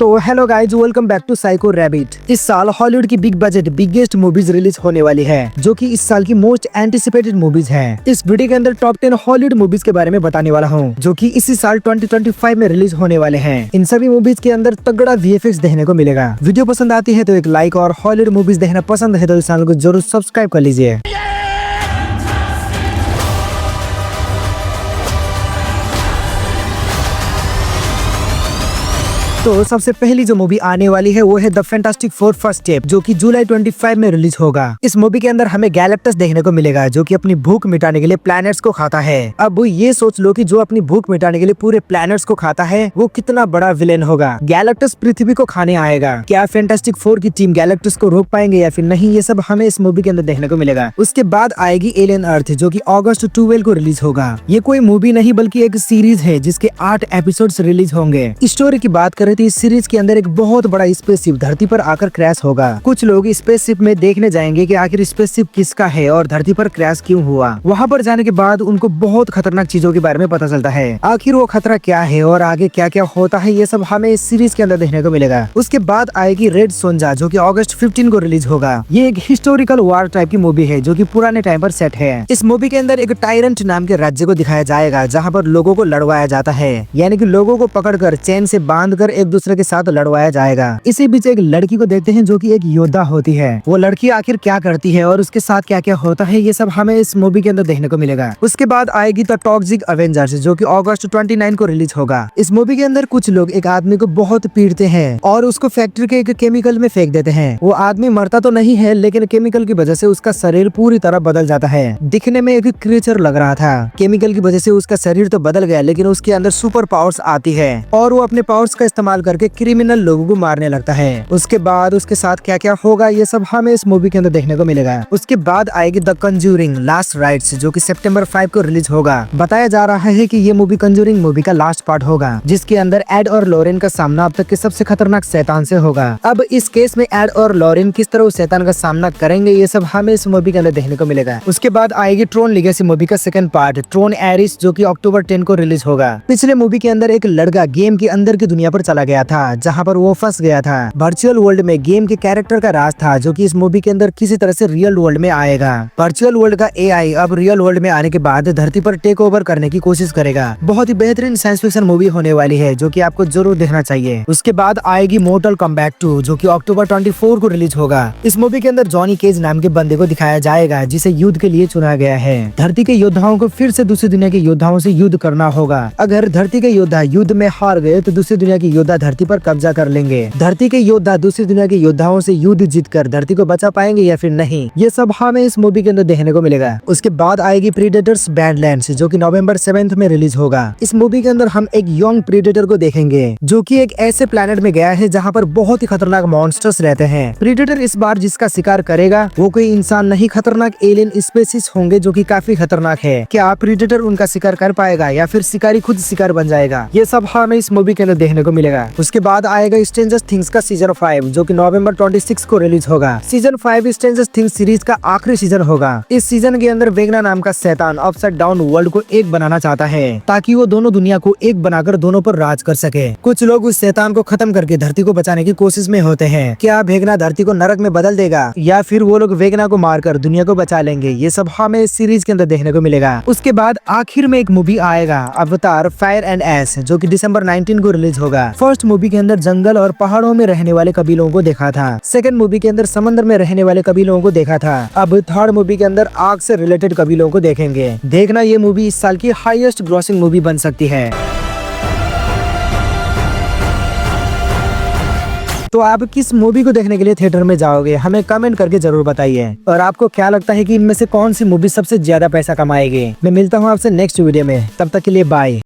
तो hello guys, welcome back to psycho rabbit. इस साल हॉलीवुड की big budget biggest movies release होने वाली है, जो कि इस साल की मोस्ट एंटिसिपेटेड मूवीज है। इस वीडियो के अंदर टॉप 10 हॉलीवुड मूवीज के बारे में बताने वाला हूँ, जो कि इसी साल 2025 में रिलीज होने वाले हैं। इन सभी मूवीज के अंदर तगड़ा VFX देखने को मिलेगा। वीडियो पसंद आती है तो एक लाइक, और हॉलीवुड मूवीज देखना पसंद है तो इस चैनल को जरूर सब्सक्राइब कर लीजिए। तो सबसे पहली जो मूवी आने वाली है वो है the fantastic four first step, जो कि जुलाई 25 में रिलीज होगा। इस मूवी के अंदर हमें गैलेक्टस देखने को मिलेगा, जो कि अपनी भूख मिटाने के लिए प्लैनेट्स को खाता है। अब वो ये सोच लो कि जो अपनी भूख मिटाने के लिए पूरे प्लैनेट्स को खाता है वो कितना बड़ा विलेन होगा। गैलेक्टस पृथ्वी को खाने आएगा। क्या फैंटास्टिक फोर की टीम गैलेक्टस को रोक पाएंगे या फिर नहीं, ये सब हमें इस मूवी के अंदर देखने को मिलेगा। उसके बाद आएगी एलियन अर्थ, जो कि अगस्त 12 को रिलीज होगा। ये कोई मूवी नहीं बल्कि एक सीरीज है जिसके 8 एपिसोड्स रिलीज होंगे। स्टोरी की बात करें तो इस सीरीज के अंदर एक बहुत बड़ा स्पेसशिप धरती पर आकर क्रैश होगा। कुछ लोग स्पेसशिप में देखने जाएंगे कि आखिर स्पेसशिप किसका है और धरती पर क्रैश क्यों हुआ। वहां पर जाने के बाद उनको बहुत खतरनाक चीजों के बारे में पता चलता है। आखिर वो खतरा क्या है और आगे क्या क्या होता है, ये सब हमें इस सीरीज के अंदर देखने को मिलेगा। उसके बाद आएगी रेड सोंजा, जो कि अगस्त 15 को रिलीज होगा। ये एक हिस्टोरिकल वार टाइप की मूवी है, जो कि पुराने टाइम पर सेट है। इस मूवी के अंदर एक टायरेंट नाम के राज्य को दिखाया जाएगा, जहाँ पर लोगों को लड़वाया जाता है, यानी कि लोगों को पकड़कर चैन से बांधकर एक दूसरे के साथ लड़वाया जाएगा। इसी बीच एक लड़की को देखते हैं, जो कि एक योद्धा होती है। वो लड़की आखिर क्या करती है और उसके साथ क्या क्या होता है, ये सब हमें इस मूवी के अंदर देखने को मिलेगा। उसके बाद आएगी द टॉक्सिक अवेंजर्स, जो कि अगस्त 29 को रिलीज होगा। इस मूवी के अंदर कुछ लोग एक आदमी को बहुत पीटते हैं और उसको फैक्ट्री के एक केमिकल में फेंक देते हैं। वो आदमी मरता तो नहीं है, लेकिन केमिकल की वजह से उसका शरीर पूरी तरह बदल जाता है। दिखने में एक क्रिएचर लग रहा था। केमिकल की वजह से उसका शरीर तो बदल गया, लेकिन उसके अंदर सुपर पावर्स आती है और वो अपने पावर्स का इस्तेमाल करके क्रिमिनल लोगों को मारने लगता है। उसके बाद उसके साथ क्या क्या होगा, ये सब हमें इस मूवी के अंदर देखने को मिलेगा। उसके बाद आएगी द कंज्यूरिंग लास्ट राइट्स, जो कि सितंबर 5 को रिलीज होगा। बताया जा रहा है कि ये मूवी कंज्यूरिंग मूवी का लास्ट पार्ट होगा, जिसके अंदर एड और लॉरेन का सामना अब तक के सबसे खतरनाक शैतान से होगा। अब इस केस में एड और लॉरेन किस तरह उस शैतान का सामना करेंगे, ये सब हमें इस मूवी के अंदर देखने को मिलेगा। उसके बाद आएगी ट्रोन लीगेसी मूवी का सेकंड पार्ट, ट्रोन एरिस, जो कि अक्टूबर 10 को रिलीज होगा। पिछले मूवी के अंदर एक लड़का गेम के अंदर की दुनिया पर चला गया था, जहाँ पर वो फंस गया था। वर्चुअल वर्ल्ड में गेम के कैरेक्टर का राज था, जो कि इस मूवी के अंदर किसी तरह से रियल वर्ल्ड में आएगा। वर्चुअल वर्ल्ड का AI अब रियल वर्ल्ड में आने के बाद धरती पर टेक ओवर करने की कोशिश करेगा। बहुत ही बेहतरीन साइंस फिक्शन मूवी होने वाली है, जो कि आपको जरूर देखना चाहिए। उसके बाद आएगी मोर्टल कॉम्बैट 2, जो कि अक्टूबर 24 को रिलीज होगा। इस मूवी के अंदर जॉनी केज नाम के बंदे को दिखाया जाएगा, जिसे युद्ध के लिए चुना गया है। धरती के योद्धाओं को फिर से दूसरी दुनिया के योद्धाओं से युद्ध करना होगा। अगर धरती के योद्धा युद्ध में हार गए तो दूसरी दुनिया के योद्धा धरती पर कब्जा कर लेंगे। धरती के योद्धा दूसरी दुनिया के योद्धाओं से युद्ध जीतकर धरती को बचा पाएंगे या फिर नहीं, ये सब हमें इस मूवी के अंदर देखने को मिलेगा। उसके बाद आएगी प्रीडेटर्स बैडलैंड्स, जो कि नवंबर 7 में रिलीज होगा। इस मूवी के अंदर हम एक यंग प्रीडेटर को देखेंगे, जो कि एक ऐसे प्लेनेट में गया है जहाँ पर बहुत ही खतरनाक मॉन्स्टर्स रहते हैं। प्रीडेटर इस बार जिसका शिकार करेगा वो कोई इंसान नहीं, खतरनाक एलियन स्पेसीज होंगे, जो कि काफी खतरनाक है। क्या प्रीडेटर उनका शिकार कर पाएगा या फिर शिकारी खुद शिकार बन जाएगा, ये सब हमें इस मूवी के अंदर देखने को मिलेगा। उसके बाद आएगा स्ट्रेंजर थिंग्स का सीजन 5, जो कि नवंबर 26 को रिलीज होगा। सीजन 5 स्ट्रेंजर थिंग्स सीरीज का आखिरी सीजन होगा। इस सीजन के अंदर वेगना नाम का शैतान अपसाइड डाउन वर्ल्ड को एक बनाना चाहता है, ताकि वो दोनों दुनिया को एक बनाकर दोनों पर राज कर सके। कुछ लोग उस शैतान को खत्म करके धरती को बचाने की कोशिश में होते हैं। क्या वेगना धरती को नरक में बदल देगा या फिर वो लोग वेगना को मारकर दुनिया को बचा लेंगे, ये सब हमें इस सीरीज के अंदर देखने को मिलेगा। उसके बाद आखिर में एक मूवी आएगा, अवतार फायर एंड ऐश, जो कि दिसंबर 19 को रिलीज होगा। फर्स्ट मूवी के अंदर जंगल और पहाड़ों में रहने वाले कबीलों को देखा था। सेकंड मूवी के अंदर समंदर में रहने वाले कबीलों को देखा था। अब थर्ड मूवी के अंदर आग से रिलेटेड कबीलों को देखेंगे। देखना, ये मूवी इस साल की हाईएस्ट ग्रॉसिंग मूवी बन सकती है। तो आप किस मूवी को देखने के लिए थिएटर में जाओगे, हमें कमेंट करके जरूर बताइए। और आपको क्या लगता है कि इनमें से कौन सी मूवी सबसे ज्यादा पैसा कमाएगी। मैं मिलता हूँ आपसे नेक्स्ट वीडियो में, तब तक के लिए बाय।